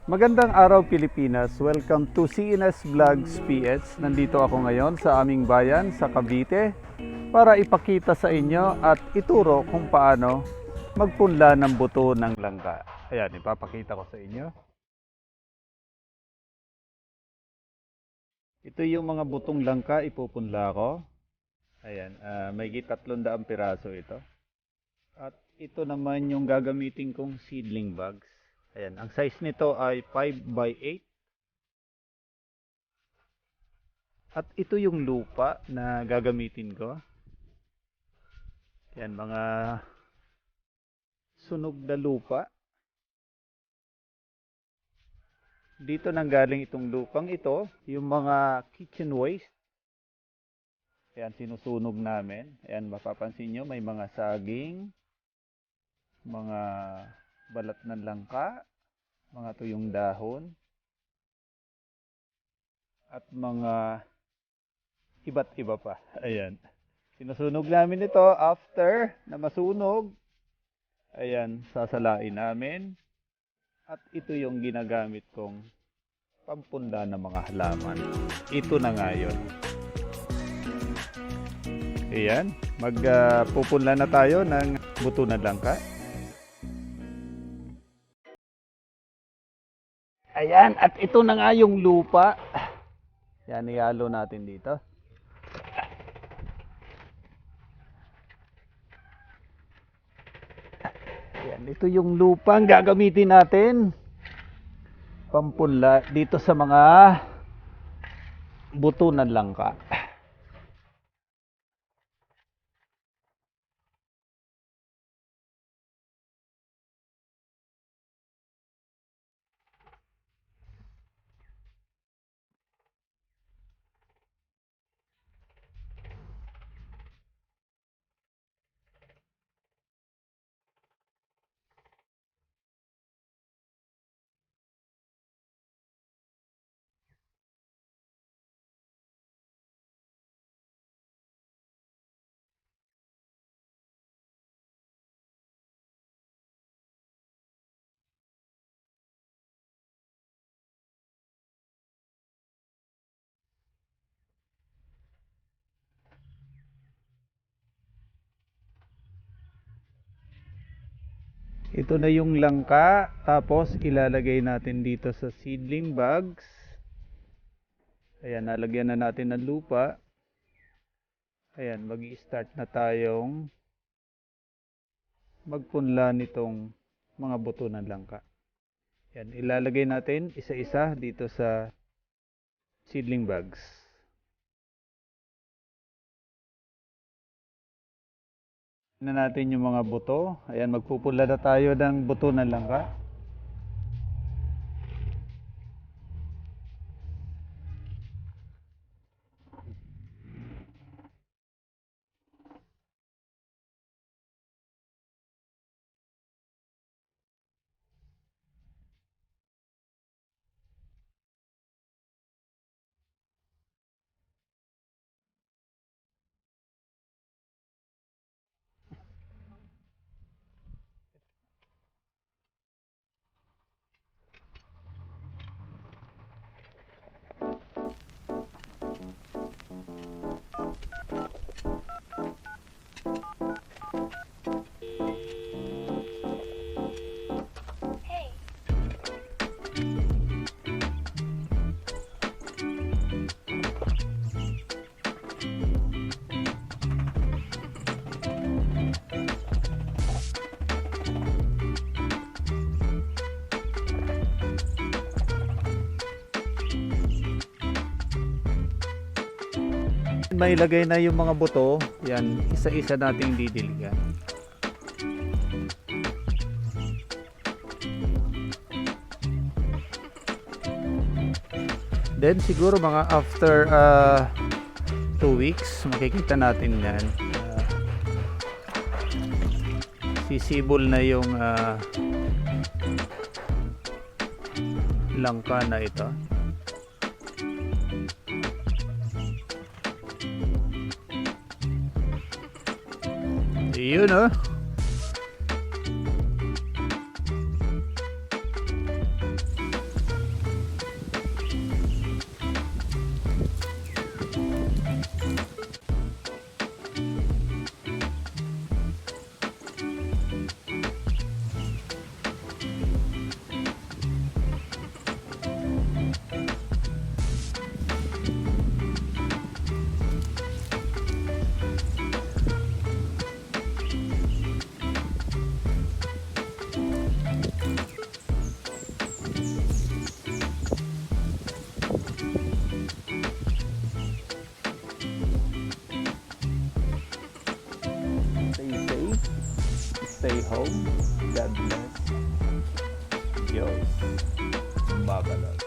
Magandang araw Pilipinas. Welcome to CNS Vlogs PH. Nandito ako ngayon sa aming bayan sa Cavite para ipakita sa inyo at ituro kung paano magpunla ng buto ng langka. Ayan, ipapakita ko sa inyo. Ito yung mga butong langka ipupunla ko. Ayan, may 300 piraso ito. At ito naman yung gagamitin kong seedling bags. Ayan, ang size nito ay 5x8. At ito yung lupa na gagamitin ko. Ayan, mga sunog na lupa. Dito nanggaling itong lupang ito, yung mga kitchen waste. Ayan, sinusunog namin. Ayan, mapapansin nyo, may mga saging, mga balat ng langka, mga tuyong dahon, at mga iba't iba pa. Ayan. Sinusunog namin ito after na masunog. Ayan, sasalain namin. At ito yung ginagamit kong pampunla ng mga halaman. Ito na nga yun. Ayan, magpupunla na tayo ng buto ng langka. Ayan, at ito na nga yung lupa. Yan, ihalo natin dito. Ayan, ito yung lupang gagamitin natin pampunla dito sa mga buto ng langka. Ito na yung langka, tapos ilalagay natin dito sa seedling bags. Ayan, nalagyan na natin ng lupa. Ayan, mag-i-start na tayong magpunla nitong mga buto ng langka. Ayan, ilalagay natin isa-isa dito sa seedling bags. Na natin yung mga buto. Ayan, magpupula na tayo ng buto ng langka. May lagay na yung mga buto, yan, isa-isa nating didiligan. Then siguro mga after 2 weeks, makikita natin yan. Sisibol na yung langka na ito. Yun oh. home. God bless. Yo, Babalot.